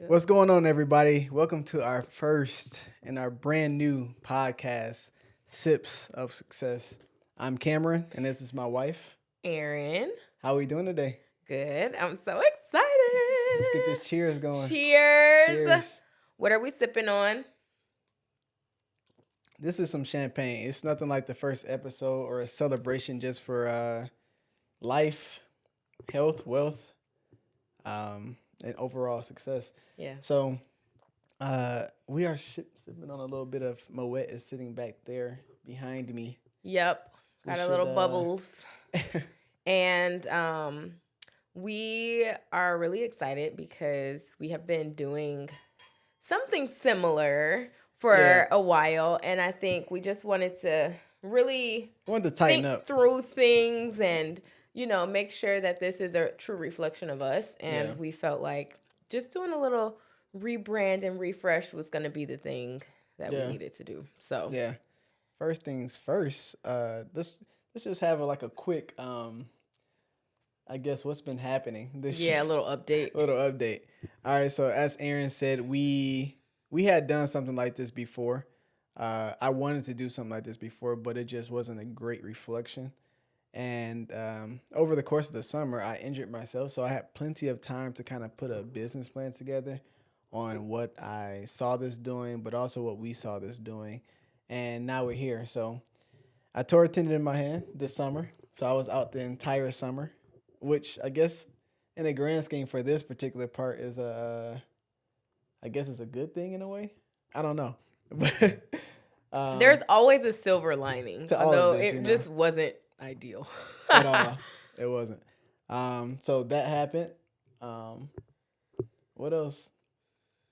What's going on, everybody? Welcome to our first and our brand new podcast, Sips of Success. I'm Cameron, and this is my wife. Aaron. How are we doing today? Good. I'm so excited. Let's get this cheers going. Cheers. Cheers. What are we sipping on? This is some champagne. It's nothing like the first episode or a celebration just for life, health, wealth, and overall success. Yeah. So we are sipping on a little bit of Moet is sitting back there behind me. Yep. Got a little bubbles. And we are really excited because we have been doing something similar for a while. And I think we just wanted to really tighten up through things and, make sure that this is a true reflection of us. And we felt like just doing a little rebrand and refresh was going to be the thing that we needed to do. So, first things first, let's just have a quick, I guess, what's been happening this year. A little update. All right, so as Aaron said, we had done something like this before. I wanted to do something like this before, but it just wasn't a great reflection. And over the course of the summer, I injured myself, so I had plenty of time to kind of put a business plan together on what I saw this doing, but also what we saw this doing. And now we're here. So I tore a tendon in my hand this summer, so I was out the entire summer, which I guess in the grand scheme for this particular part is I guess it's a good thing in a way. I don't know. There's always a silver lining, although this, it just wasn't ideal. At all. It wasn't. So that happened. What else?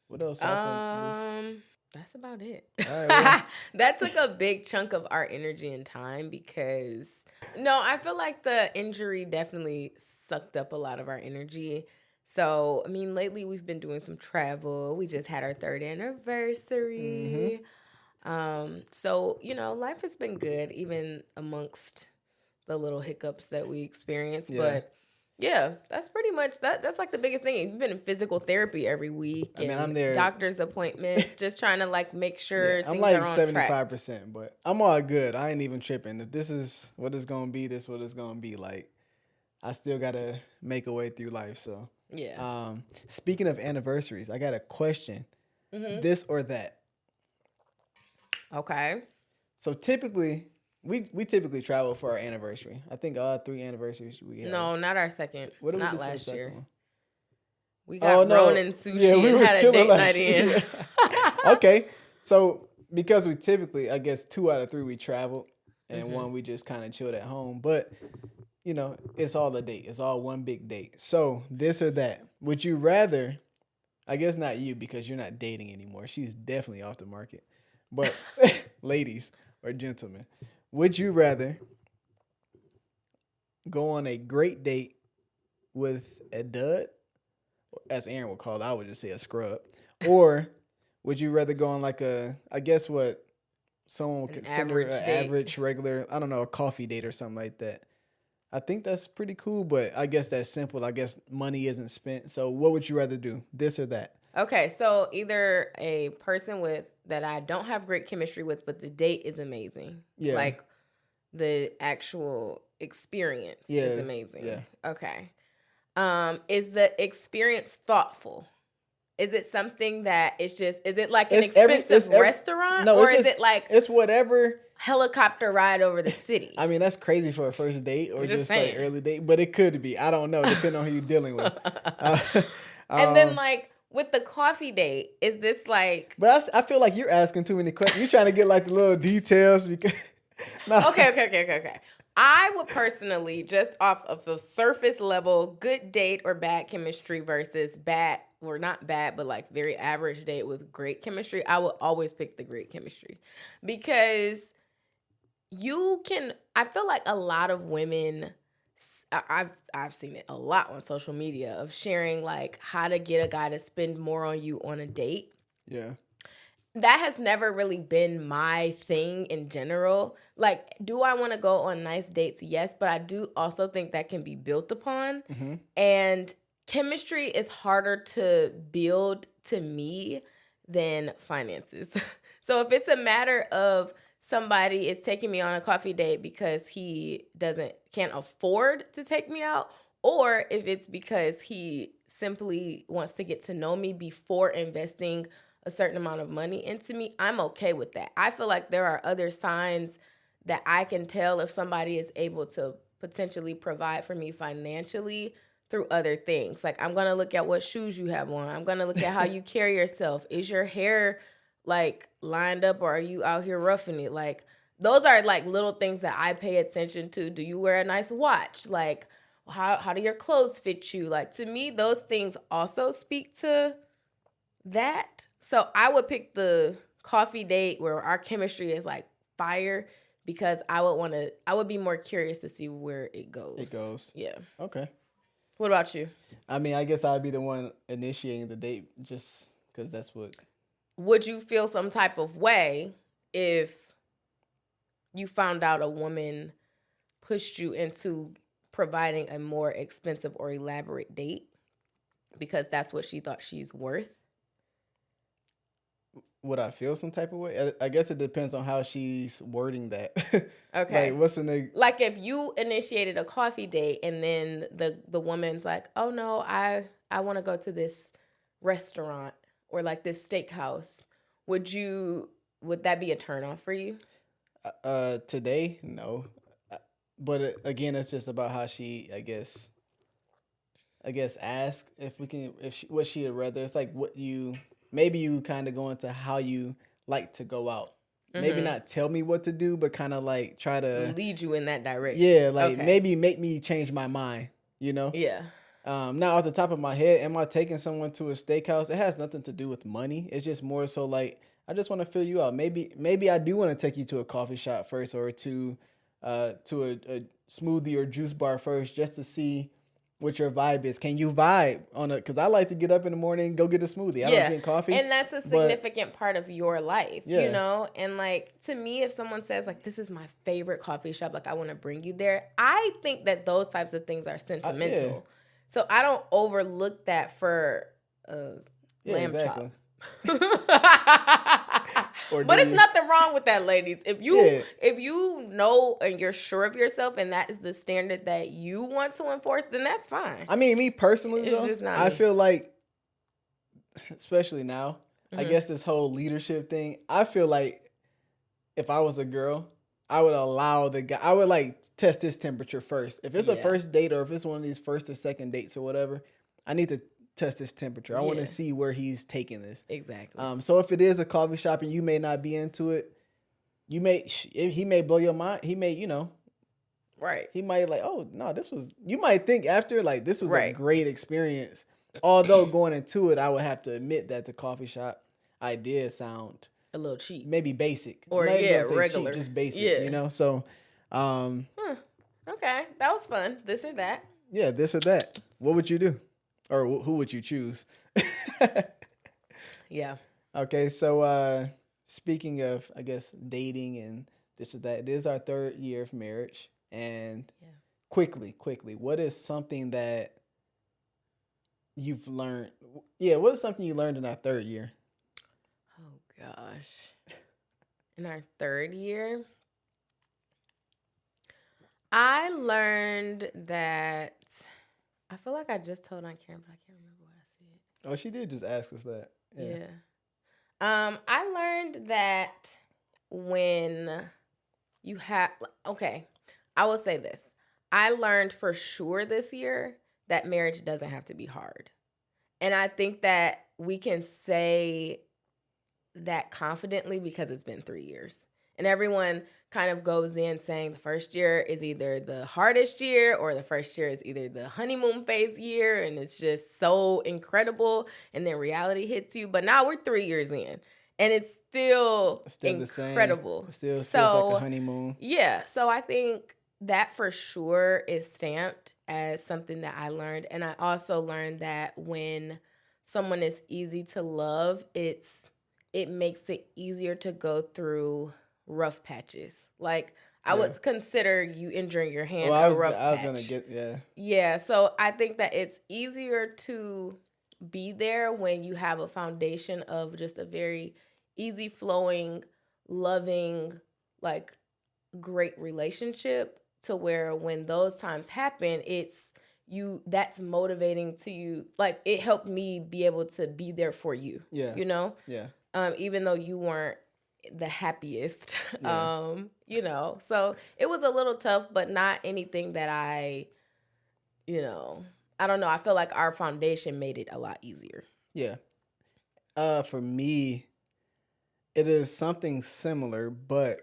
What else happened? That's about it. All right, well. That took a big chunk of our energy and time because, I feel like the injury definitely sucked up a lot of our energy. So, lately we've been doing some travel. We just had our 3rd anniversary. So, life has been good, even amongst the little hiccups that we experienced. But that's pretty much that's like the biggest thing. We've been in physical therapy every week. I'm there. Doctor's appointments, just trying to make sure I'm things are on 75%, but I'm all good. I ain't even tripping. If this is what it's gonna be, this is what it's gonna be. Like, I still gotta make a way through life. So speaking of anniversaries, I got a question. This or that. Okay. So typically, we typically travel for our anniversary. I think all 3 anniversaries we had. No, not our second. What did we not do for last the year. second one? We got Ronin sushi and had a date night in. Okay. So because we typically, I guess 2 out of 3 we traveled and 1 we just kind of chilled at home. But, it's all a date. It's all one big date. So this or that. Would you rather, I guess not you because you're not dating anymore. She's definitely off the market. But ladies or gentlemen, would you rather go on a great date with a dud, as Aaron would call it, I would just say a scrub, or would you rather go on I guess what someone would consider an average, regular, I don't know, a coffee date or something like that? I think that's pretty cool, but I guess that's simple. I guess money isn't spent. So what would you rather do, this or that? Okay, so either a person that I don't have great chemistry with, but the date is amazing. Yeah. Like the actual experience is amazing. Yeah. Okay. Is the experience thoughtful? Is it something that is it like an expensive restaurant? No, or is it like it's whatever helicopter ride over the city? That's crazy for a first date or just like early date, but it could be. I don't know, depending on who you're dealing with. And then with the coffee date, is this like? But I feel like you're asking too many questions. You're trying to get the little details because. No. Okay. I would personally, just off of the surface level, good date or bad chemistry versus bad or not bad, but very average date with great chemistry, I would always pick the great chemistry because I feel like a lot of women, I've seen it a lot on social media of sharing how to get a guy to spend more on you on a date. Yeah. That has never really been my thing in general. Do I want to go on nice dates? Yes, but I do also think that can be built upon. Mm-hmm. And chemistry is harder to build to me than finances. So if it's a matter of somebody is taking me on a coffee date because he can't afford to take me out, or if it's because he simply wants to get to know me before investing a certain amount of money into me, I'm okay with that. I feel like there are other signs that I can tell if somebody is able to potentially provide for me financially through other things. Like, I'm going to look at what shoes you have on. I'm going to look at how you carry yourself. Is your hair like lined up, or are you out here roughing it? Like, those are like little things that I pay attention to. Do you wear a nice watch? Like, how do your clothes fit you? Like, to me, those things also speak to that. So I would pick the coffee date where our chemistry is like fire, because I would be more curious to see where it goes. It goes. Yeah. Okay. What about you? I mean, I guess I'd be the one initiating the date just because that's what. Would you feel some type of way if you found out a woman pushed you into providing a more expensive or elaborate date because that's what she thought she's worth? Would I feel some type of way? I guess it depends on how she's wording that. Okay. Like, what's in the... Like, if you initiated a coffee date and then the woman's like, oh no, I want to go to this restaurant or like this steakhouse, would that be a turnoff for you? Today, no. But again, it's just about how she, I guess ask what she would rather. It's like maybe you kind of go into how you like to go out. Mm-hmm. Maybe not tell me what to do, but kind of like try to lead you in that direction. Yeah, like maybe make me change my mind, you know? Yeah. Now, off the top of my head, am I taking someone to a steakhouse? It has nothing to do with money. It's just more so like, I just want to fill you out. Maybe I do want to take you to a coffee shop first, or to a smoothie or juice bar first, just to see what your vibe is. Can you vibe on it? Because I like to get up in the morning, go get a smoothie. I don't drink coffee. And that's a significant part of your life, you know? And like, to me, if someone says like, this is my favorite coffee shop, like I want to bring you there, I think that those types of things are sentimental. So I don't overlook that for lamb chop. But it's nothing wrong with that, ladies. If you know and you're sure of yourself and that is the standard that you want to enforce, then that's fine. I mean, me personally, it's just not I me. feel like, especially now, I guess this whole leadership thing, I feel like if I was a girl, I would allow the guy, I would like test his temperature first. If it's a first date, or if it's one of these first or second dates or whatever, I need to test his temperature. I want to see where he's taking this. Exactly. So if it is a coffee shop and you may not be into it, he may blow your mind. He may, right. He might like, oh no, you might think after like this was a great experience. Although going into it, I would have to admit that the coffee shop idea sound a little cheap, maybe basic, or regular, cheap, just basic, So, okay, that was fun. This or that. Yeah, this or that. What would you do? Or who would you choose? Yeah. Okay, so speaking of, I guess, dating and this or that, it is our 3rd year of marriage. And quickly, what is something that you've learned? Yeah, what is something you learned in our 3rd year? Oh, gosh. In our 3rd year, I learned that... I feel like I just told on camera, but I can't remember what I said. Oh, she did just ask us that. Yeah. I learned that when you have... Okay, I will say this. I learned for sure this year that marriage doesn't have to be hard. And I think that we can say that confidently because it's been 3 years. And everyone kind of goes in saying the first year is either the hardest year or the first year is either the honeymoon phase year, and it's just so incredible, and then reality hits you. But now we're 3 years in, and it's still incredible. It still feels like a honeymoon. Yeah, so I think that for sure is stamped as something that I learned. And I also learned that when someone is easy to love, it makes it easier to go through rough patches. Like, I would consider you injuring your hand a rough patch. I was going to get, Yeah, so I think that it's easier to be there when you have a foundation of just a very easy flowing, loving, like great relationship, to where when those times happen, it's you that's motivating to you. Like it helped me be able to be there for you. Yeah. You know? Yeah. Even though you weren't the happiest. Yeah. You know. So it was a little tough, but not anything that you know, I don't know. I feel like our foundation made it a lot easier. Yeah. For me, it is something similar, but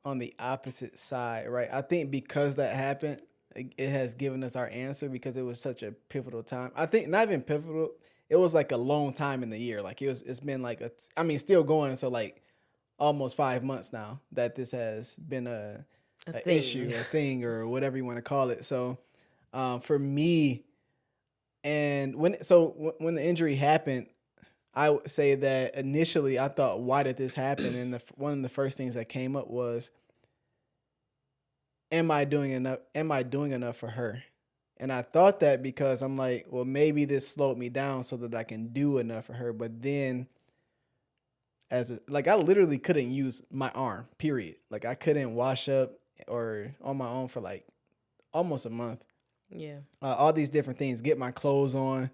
on the opposite side, right? I think because that happened, it has given us our answer because it was such a pivotal time. I think not even pivotal. It was like a long time in the year. Like it's been like still going. So like almost 5 months now that this has been a issue, a thing, or whatever you want to call it. So, for me, and when the injury happened, I would say that initially I thought, why did this happen? And one of the first things that came up was, am I doing enough? Am I doing enough for her? And I thought that because I'm like, well, maybe this slowed me down so that I can do enough for her. But then, I literally couldn't use my arm. Period. Like I couldn't wash up or on my own for like almost a month. Yeah. All these different things, get my clothes on,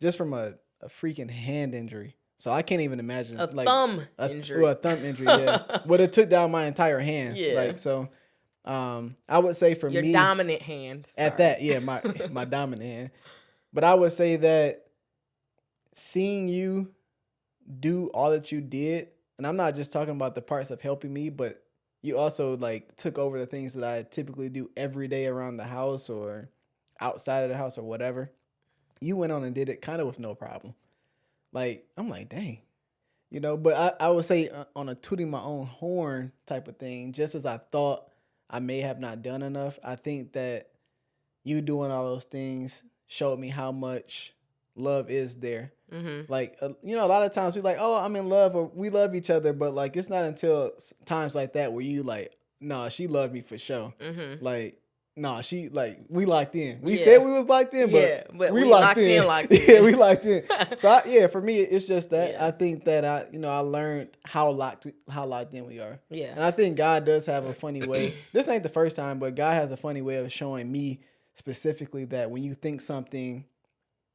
just from a freaking hand injury. So I can't even imagine a thumb injury. Well, a thumb injury, yeah. But it took down my entire hand. Yeah. Like so, I would say for your me, dominant hand. Sorry. At that, yeah, my dominant hand. But I would say that seeing you do all that you did, and I'm not just talking about the parts of helping me, but you also like took over the things that I typically do every day around the house or outside of the house or whatever. You went on and did it kind of with no problem. Like, I'm like, dang. But I would say on a tooting my own horn type of thing, just as I thought I may have not done enough, I think that you doing all those things showed me how much love is there. Mm-hmm. Like, a lot of times we're like, oh, I'm in love or we love each other. But like, it's not until times like that where you like, nah, she loved me for sure. Mm-hmm. Like, nah, she like, we locked in. We said we was locked in, but we locked in. Yeah, we locked in. So for me, it's just that I think that I learned how locked in we are. Yeah. And I think God does have a funny way. This ain't the first time, but God has a funny way of showing me specifically that when you think something,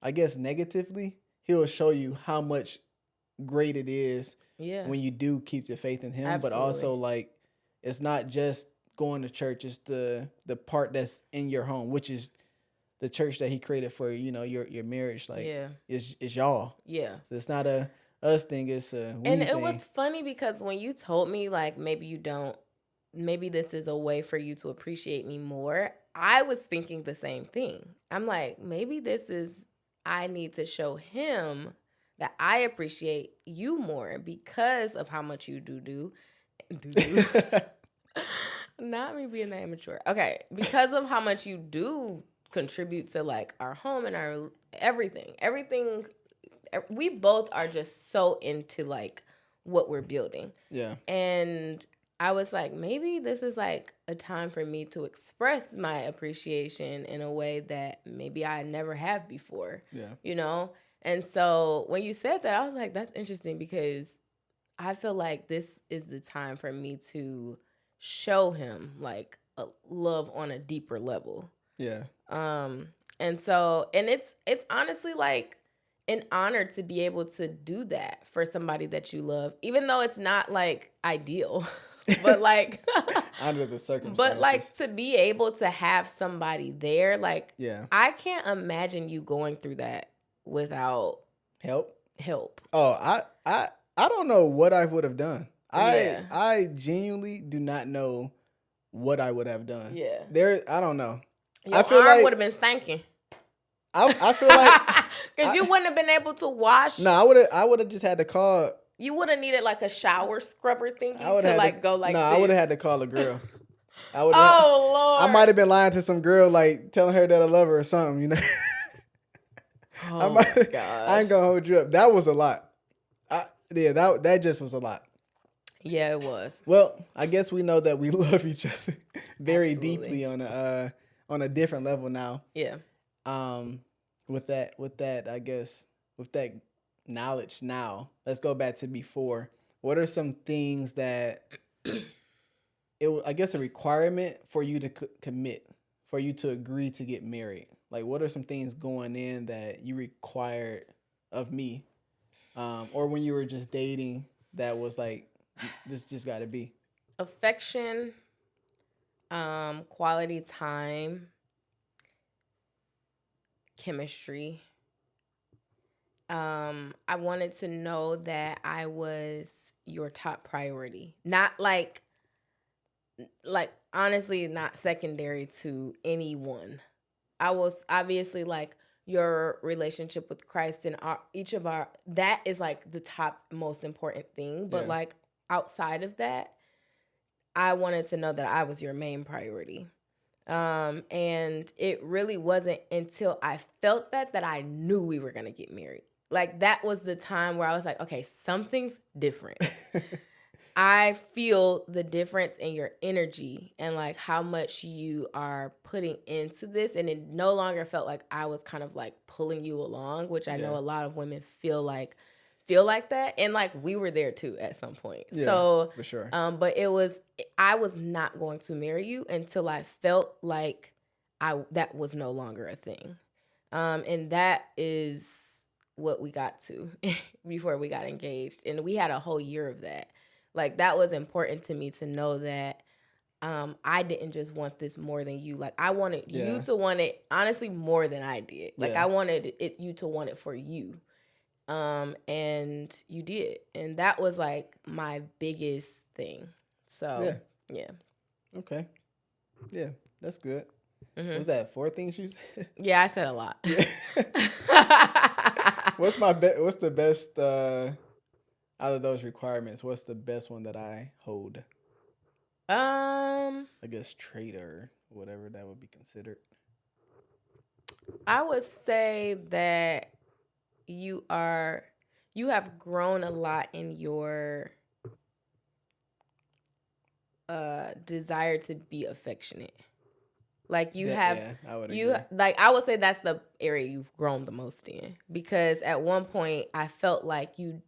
I guess negatively, He'll show you how much great it is when you do keep your faith in Him. Absolutely. But also like, it's not just going to church, it's the part that's in your home, which is the church that He created for your marriage. Like it's y'all. Yeah. So it's not a us thing, it's a we and thing. It was funny because when you told me like maybe this is a way for you to appreciate me more, I was thinking the same thing. I'm like, maybe this is, I need to show him that I appreciate you more because of how much you do. Not me being that immature. Okay. Because of how much you do contribute to like our home and our everything. We both are just so into like what we're building. Yeah. And I was like, maybe this is like a time for me to express my appreciation in a way that maybe I never have before. Yeah. And so when you said that, I was like, that's interesting because I feel like this is the time for me to show him like a love on a deeper level. Yeah. And it's honestly like an honor to be able to do that for somebody that you love, even though it's not like ideal. But like under the circumstances. But like to be able to have somebody there, like I can't imagine you going through that without help. Oh, I don't know what I would have done. I genuinely do not know what I would have done. Yeah. I don't know. Your arm would have been stinking. I feel like because you wouldn't have been able to wash. No, I would have just had to call. You would have needed like a shower scrubber thingy to like go like this. I would have had to call a girl. Lord! I might have been lying to some girl, like telling her that I love her or something. Oh my God! I ain't gonna hold you up. That was a lot. That just was a lot. Yeah, it was. Well, I guess we know that we love each other very deeply on a different level now. Yeah. With that, I guess with that knowledge now, let's go back to before. What are some things that I guess a requirement for you to commit, for you to agree to get married? Like, what are some things going in that you required of me, or when you were just dating, that was like, this just got to be? Affection, quality time, chemistry. I wanted to know that I was your top priority. Not like honestly not secondary to anyone. I was obviously like your relationship with Christ and each of our, that is like the top most important thing, but Yeah. like outside of that, I wanted to know that I was your main priority. And it really wasn't until I felt that I knew we were gonna get married. Like that was the time where I was like, okay, something's different. I feel the difference in your energy and like how much you are putting into this. And it no longer felt like I was kind of like pulling you along, which I know a lot of women feel like that. And like we were there too at some point. Yeah, so for sure. But I was not going to marry you until I felt like that was no longer a thing. And that is what we got to before we got engaged. And we had a whole year of that. Like that was important to me to know that I didn't just want this more than you. Like I wanted you to want it honestly more than I did. Like I wanted you to want it for you. And you did. And that was like my biggest thing. So yeah. Okay. Yeah, that's good. Was that 4 things you said? Yeah, I said a lot. What's the best out of those requirements? What's the best one that I hold? I guess trait or whatever that would be considered. I would say that you have grown a lot in your desire to be affectionate. Like you have, I would you agree. like I would say that's the area you've grown the most in, because at one point I felt like you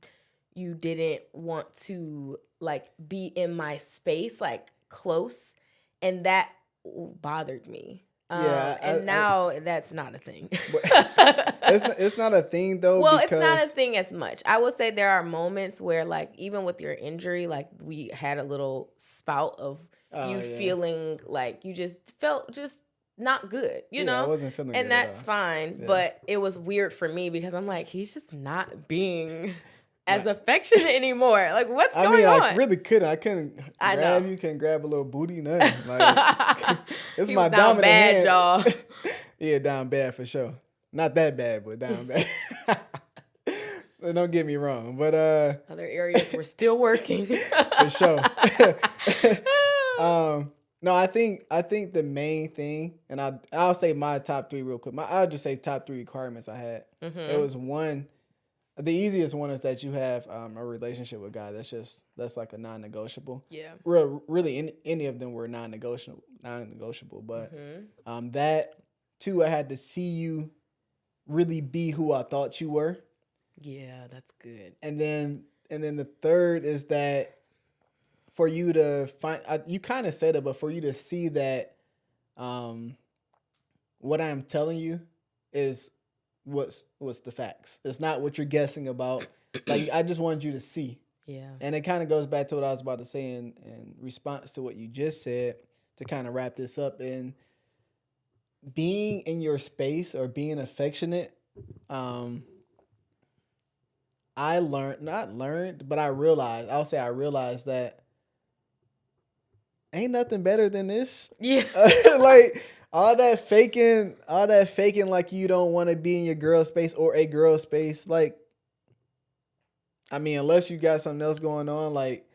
didn't want to like be in my space like close, and that bothered me. Now that's not a thing. It's not a thing though. Well, because it's not a thing as much. I would say there are moments where, like, even with your injury, like we had a little spout of feeling like you just felt just not good, you know? I wasn't feeling good and at that's all. fine. But it was weird for me because I'm like, he's just not being as affectionate anymore. Like, what's going on? I really couldn't. I couldn't grab you. Couldn't grab a little booty, nothing. Like, it's my down dominant bad, hand. y'all. Yeah, down bad for sure. Not that bad, but down bad. Don't get me wrong, but other areas we're still working for sure. No, I think the main thing, and I'll say my top 3 real quick. I'll just say top 3 requirements I had. It was one. The easiest one is that you have a relationship with God. That's like a non-negotiable. Yeah. Really, any of them were non-negotiable. But that 2, I had to see you really be who I thought you were. Yeah, that's good. And then the 3rd is that for you to find, you kind of said it, but for you to see that what I'm telling you is what's the facts. It's not what you're guessing about. Like, I just wanted you to see. Yeah. And it kind of goes back to what I was about to say in response to what you just said, to kind of wrap this up. And being in your space or being affectionate, I realized that ain't nothing better than this. Yeah. Like, all that faking like you don't want to be in your girl space or a girl space. Like, I mean, unless you got something else going on, like,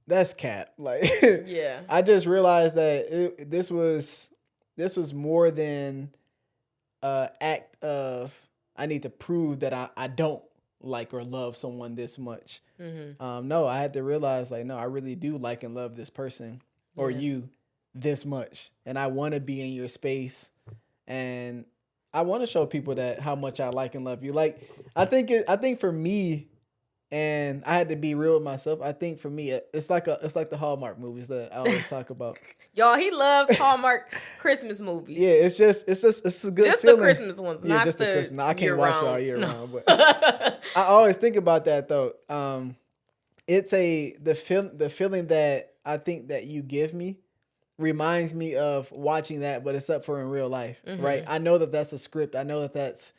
that's cap. Like, yeah. I just realized that this was more than act of I need to prove that I don't like or love someone this much. No, I had to realize, like, no, I really do like and love this person or you this much, and I want to be in your space, and I want to show people that how much I like and love you. Like I think for me, and I had to be real with myself. I think for me, it's like the Hallmark movies that I always talk about. Y'all, he loves Hallmark Christmas movies. Yeah, it's a good Just feeling. the Christmas ones, Yeah, not just the the Christmas. No, I year can't watch it all round. year No. round, but I always think about that though. It's the feeling that I think that you give me reminds me of watching that, but it's up for in real life, right? I know that that's a script. I know that that's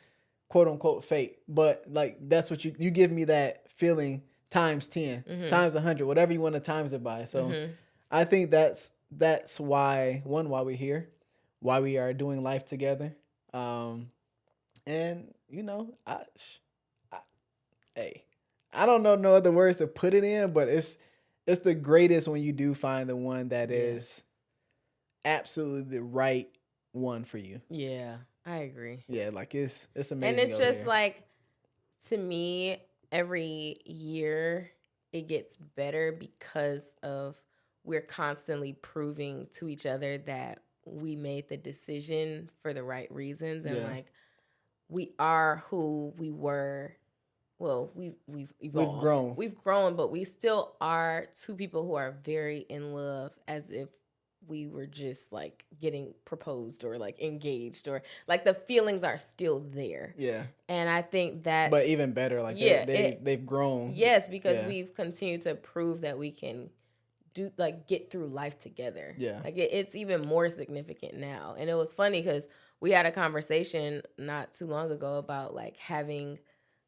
quote unquote fate, but like that's what you give me that feeling times 10, times 100, whatever you want to times it by. So I think that's why why we're here, why we are doing life together, and you know I hey, I don't know no other words to put it in, but it's the greatest when you do find the one that is absolutely the right one for you. Yeah, I agree. Yeah, like it's amazing. And it's over just here. like, to me, every year it gets better because of we're constantly proving to each other that we made the decision for the right reasons, and Yeah. like we are who we were. Well, we've evolved. We've grown, but we still are two people who are very in love, as if we were just like getting proposed or like engaged, or like the feelings are still there. Yeah. And I think that, But even better, like they've grown. Yes, because Yeah. we've continued to prove that we can get through life together. Yeah. Like it's even more significant now. And it was funny because we had a conversation not too long ago about like having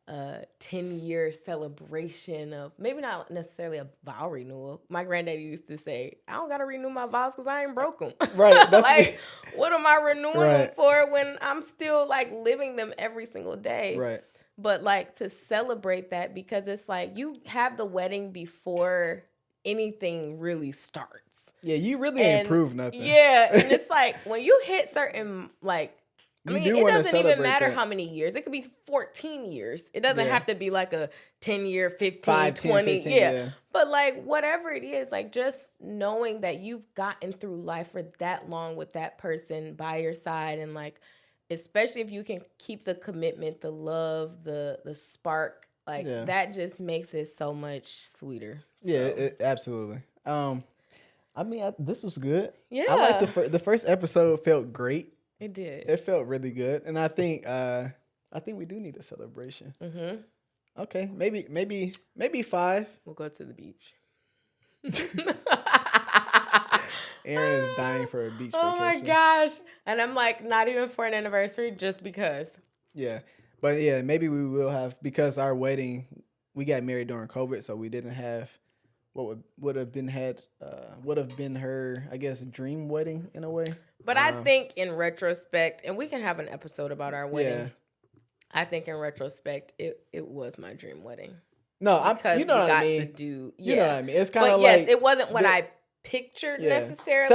a 10-year celebration of, maybe not necessarily a vow renewal. My granddaddy used to say, I don't got to renew my vows because I ain't broke them. Right. That's like, what am I renewing them Right. for when I'm still like living them every single day? Right. But like to celebrate that, because it's like you have the wedding before anything really starts. Yeah, you really ain't proved nothing. Yeah, and it's like when you hit certain like, I mean, it doesn't even matter how many years. It could be 14 years. It doesn't have to be like a 10-year, 15, 5, 20. 15, yeah. But like whatever it is, like just knowing that you've gotten through life for that long with that person by your side, and like especially if you can keep the commitment, the love, the spark, like that just makes it so much sweeter. So. Yeah, absolutely. I mean, this was good. Yeah. I like the first episode felt great. It did. It felt really good, and I think we do need a celebration. Okay, maybe 5. We'll go to the beach. Aaron is dying for a beach vacation. Oh my gosh. And I'm like, not even for an anniversary, just because. Yeah. But yeah, maybe we will have, because our wedding, we got married during COVID, so we didn't have what would have been her, I guess, dream wedding in a way. But I think in retrospect, and we can have an episode about our wedding. Yeah. I think in retrospect, it was my dream wedding. No, because you know what I mean. To do, you know what I mean. It's kind of like, yes, it wasn't what I pictured necessarily.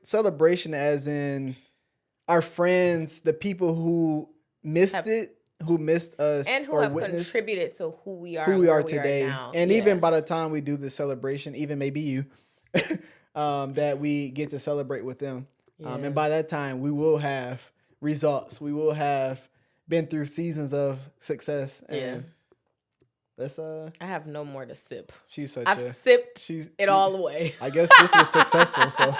Celebration as in our friends, the people who missed who missed us, and who have contributed to who we are today. Now. And even by the time we do the celebration, even maybe you, that we get to celebrate with them. And by that time, we will have results. We will have been through seasons of success. And let's I have no more to sip. I've sipped it all away. I guess this was successful. So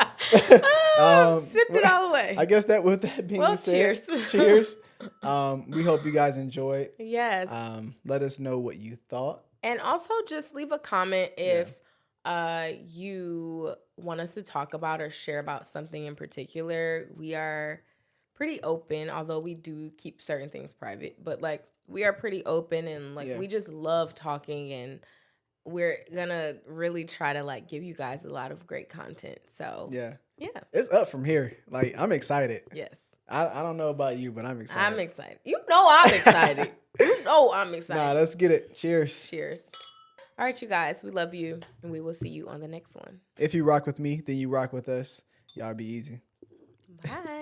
sipped it all away. I guess that with that being said, cheers. We hope you guys enjoyed. Yes. Let us know what you thought. And also just leave a comment if you want us to talk about or share about something in particular. We are pretty open, although we do keep certain things private, but like we are pretty open, and like we just love talking, and we're gonna really try to like give you guys a lot of great content. So yeah, it's up from here. Like I'm excited. Yes. I don't know about you, but I'm excited. I'm excited. You know I'm excited. You know I'm excited. Nah, let's get it. Cheers. Cheers. All right, you guys. We love you, and we will see you on the next one. If you rock with me, then you rock with us. Y'all be easy. Bye.